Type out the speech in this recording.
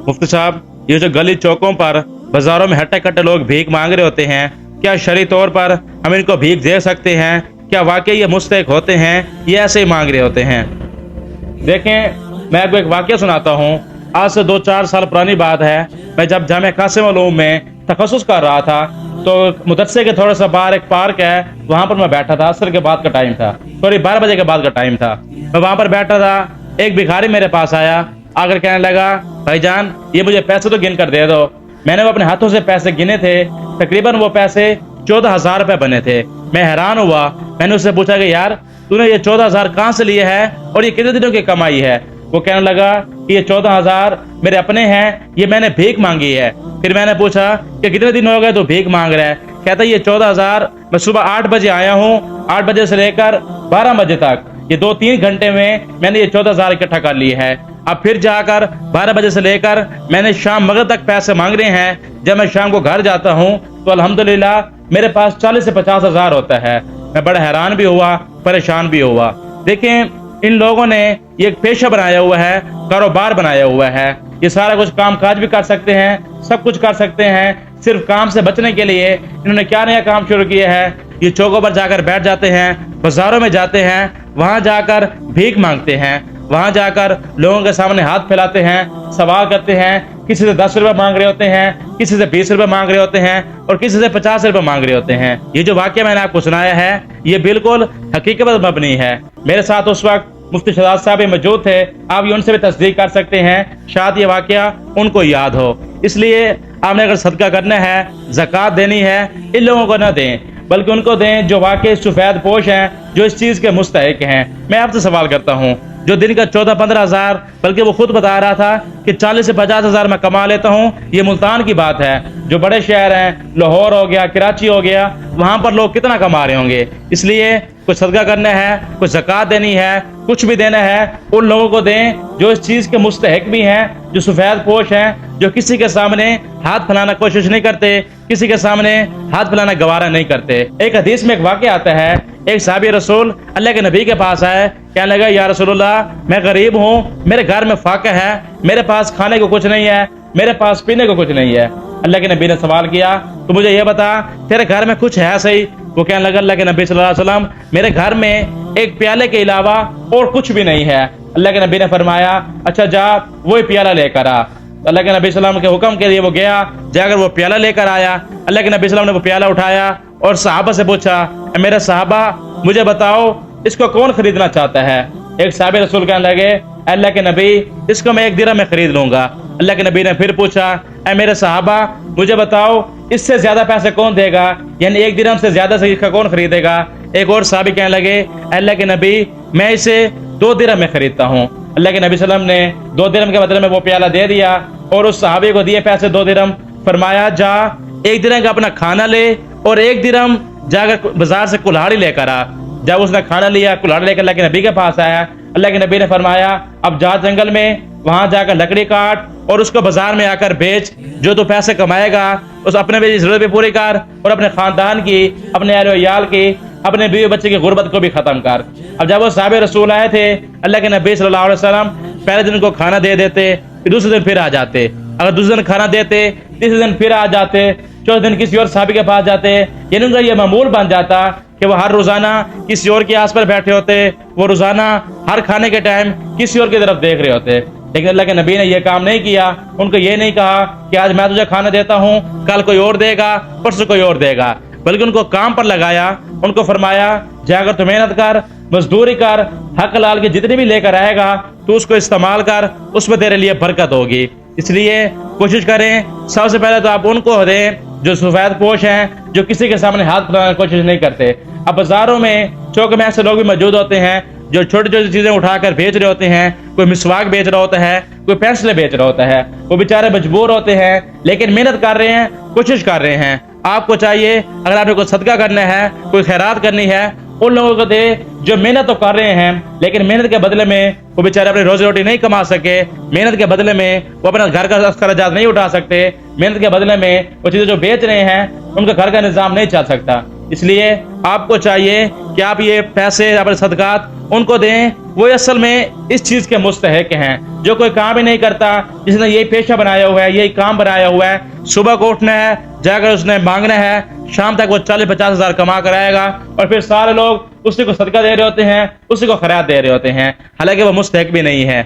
मुफ्ती साहब, ये जो गली चौकों पर बाजारों में हट्टे कट्टे लोग भीख मांग रहे होते हैं, क्या शरई तौर पर हम इनको भीख दे सकते हैं? क्या वाकई ये मुस्तहिक होते हैं, ये ऐसे ही मांग रहे होते हैं? देखें, मैं आपको एक वाकया सुनाता हूँ। आज से 2-4 साल पुरानी बात है। मैं जब जामिया कासिम उलूम में तखस्सुस कर रहा था तो मदरसे के थोड़ा सा बाहर एक पार्क है, वहाँ पर मैं बैठा था। असर के बाद का टाइम था, सॉरी 12 बजे के बाद का टाइम था। मैं वहाँ पर बैठा था, एक भिखारी मेरे पास आया, आकर कहने लगा, भाईजान ये मुझे पैसे तो गिन कर दे दो। मैंने वो अपने हाथों से पैसे गिने थे, तकरीबन वो पैसे 14,000 रुपये बने थे। मैं हैरान हुआ। मैंने उससे पूछा कि यार तूने ये 14,000 कहाँ से लिए है और ये कितने दिनों की कमाई है? वो कहने लगा कि ये 14,000 मेरे अपने हैं, ये मैंने भीख मांगी है। फिर मैंने पूछा कि कितने दिन हो गए तो भीख मांग रहा है? कहता ये 14,000 मैं सुबह 8 बजे आया हूँ, 8 बजे से लेकर 12 बजे तक, ये 2-3 घंटे में मैंने ये 14,000 इकट्ठा कर लिए है। अब फिर जाकर 12 बजे से लेकर मैंने शाम मगरिब तक पैसे मांग रहे हैं। जब मैं शाम को घर जाता हूँ तो अल्हम्दुलिल्लाह मेरे पास 40 से 50,000 होता है। मैं बड़ा हैरान भी हुआ, परेशान भी हुआ। देखें, इन लोगों ने ये एक पेशा बनाया हुआ है, कारोबार बनाया हुआ है। ये सारा कुछ काम काज भी कर सकते हैं, सब कुछ कर सकते हैं। सिर्फ काम से बचने के लिए इन्होंने क्या नया काम शुरू किया है, ये चौकों पर जाकर बैठ जाते हैं, बाजारों में जाते हैं, वहां जाकर भीख मांगते हैं, वहां जाकर लोगों के सामने हाथ फैलाते हैं, सवाल करते हैं। किसी से 10 रुपए मांग रहे होते हैं, किसी से 20 रुपए मांग रहे होते हैं और किसी से 50 रुपए मांग रहे होते हैं। ये जो वाकया मैंने आपको सुनाया है, ये बिल्कुल हकीकत पर मबनी है। मेरे साथ उस वक्त मुफ्ती शहजाद साहब भी मौजूद थे। आप ये उनसे भी तस्दीक कर सकते हैं, शायद ये वाकया उनको याद हो। इसलिए आपने अगर सदका करना है, ज़कात देनी है, इन लोगों को न दें, बल्कि उनको दें जो वाकई सफेद पोश हैं, जो इस चीज़ के मुस्तहिक हैं। मैं आपसे सवाल करता हूँ, जो दिन का 14-15 हज़ार, बल्कि वो खुद बता रहा था कि 40 से 50,000 मैं कमा लेता हूँ, ये मुल्तान की बात है। जो बड़े शहर हैं, लाहौर हो गया, कराची हो गया, वहाँ पर लोग कितना कमा रहे होंगे। इसलिए कुछ सदका करना है, कुछ ज़कात देनी है, कुछ भी देना है, उन लोगों को दें जो इस चीज़ के मुस्तहिक भी हैं, जो सफेद पोश हैं, जो किसी के सामने हाथ फैलाना कोशिश नहीं करते, किसी के सामने हाथ फैलाना गवारा नहीं करते। एक हदीस में एक वाक़या आता है, एक साहबी रसूल अल्लाह के नबी के पास आए, कहने लगा, या रसूलुल्लाह मैं गरीब हूँ, मेरे घर में फाका है, मेरे पास खाने को कुछ नहीं है, मेरे पास पीने को कुछ नहीं है। अल्लाह के नबी ने सवाल किया, तो मुझे ये बता तेरे घर में कुछ है सही? वो कहने लगा, अल्लाह के नबी सल्लल्लाहु अलैहि वसल्लम मेरे घर में एक प्याले के अलावा और कुछ भी नहीं है। अल्लाह के नबी ने फरमाया, अच्छा जा वही प्याला लेकर आ। अल्लाह के नबी सल्लल्लाहु अलैहि वसल्लम के हुक्म के लिए वो गया, जाकर वो प्याला लेकर आया। अल्लाह के नबी सल्लल्लाहु अलैहि वसल्लम ने वो प्याला उठाया और सहाबा से पूछा, मेरे सहाबा मुझे बताओ इसको कौन खरीदना चाहता है? एक साहब रसूल कहने लगे, अल्लाह के नबी इसको मैं 1 दिरहम में खरीद लूंगा। अल्लाह के नबी ने फिर पूछा, ऐ मेरे सहाबा मुझे बताओ इससे ज्यादा पैसे कौन देगा, यानी 1 दिरहम से ज्यादा से इसका कौन खरीदेगा? एक और साहबी कहने लगे, अल्लाह के नबी मैं इसे 2 दिरहम में खरीदता हूँ। अल्लाह के नबी सल्लल्लाहु अलैहि वसल्लम ने 2 दिरहम के बदले में वो प्याला दे दिया और उस सहाबी को दिए पैसे 2 दिरहम। फरमाया, जा 1 दिरहम का अपना खाना ले और 1 दिरहम जाकर बाजार से कुल्हाड़ी लेकर आ। जब उसने खाना लिया, कुल्हाड़ी लेकर अल्लाह के नबी के पास आया। अल्लाह के नबी ने फरमाया, अब जा जंगल में, वहां जाकर लकड़ी काट और उसको बाजार में आकर बेच। जो तू पैसे कमाएगा उस अपने भी जरूरत भी पूरी कर और अपने खानदान की, अपने अहल याल की, अपने बीवी बच्चे की गुर्बत को भी खत्म कर। अब जब वो साहब रसूल आए थे, अल्लाह के नबी सल्लल्लाहु अलैहि वसल्लम पहले दिन को खाना दे देते, फिर दूसरे दिन फिर आ जाते। अगर दूसरे दिन खाना देते, तीसरे दिन फिर आ जाते, चौथे दिन किसी और साहबी के पास जाते। यानी उनका ये मामूल बन जाता कि वो हर रोजाना किसी और के आस पर बैठे होते, वो रोजाना हर खाने के टाइम किसी और की तरफ देख रहे होते। लेकिन अल्लाह के नबी ने यह काम नहीं किया। उनको ये नहीं कहा कि आज मैं तुझे खाना देता हूँ, कल कोई और देगा, परसों कोई और देगा, बल्कि उनको काम पर लगाया। उनको फरमाया, जाकर तू मेहनत कर, मजदूरी कर, हक लाल की जितनी भी लेकर आएगा तू उसको इस्तेमाल कर, उसमें तेरे लिए बरकत होगी। इसलिए कोशिश करें, सबसे पहले तो आप उनको दें जो सफेद पोश हैं, जो किसी के सामने हाथ फैलाने की कोशिश नहीं करते। अब बाजारों में, चौक में ऐसे लोग भी मौजूद होते हैं जो छोटी छोटी चीजें उठाकर बेच रहे होते हैं। कोई मिसवाक बेच रहा होता है, कोई पेंसिलें बेच रहा होता है। वो बेचारे मजबूर होते हैं, लेकिन मेहनत कर रहे हैं, कोशिश कर रहे हैं। आपको चाहिए, अगर आपने कोई सदका करना है, कोई खैरात करनी है, उन लोगों को दे जो मेहनत तो कर रहे हैं, लेकिन मेहनत के बदले में वो बेचारे अपनी रोजी रोटी नहीं कमा सके। मेहनत के बदले में वो अपना घर का खर्चात नहीं उठा सकते। मेहनत के बदले में वो चीजें जो बेच रहे हैं, उनका घर का निजाम नहीं चल सकता। اس لیے آپ کو چاہیے کہ آپ یہ پیسے اپنے صدقات ان کو دیں، وہ اصل میں اس چیز کے مستحق ہیں۔ جو کوئی کام ہی نہیں کرتا، جس نے یہی پیشہ بنایا ہوا ہے، یہی کام بنایا ہوا ہے، صبح کو اٹھنا ہے، جا کر اس نے مانگنا ہے، شام تک وہ 40-50 ہزار کما کر آئے گا، اور پھر سارے لوگ اسی کو صدقہ دے رہے ہوتے ہیں، اسی کو خیرات دے رہے ہوتے ہیں، حالانکہ وہ مستحق بھی نہیں ہے۔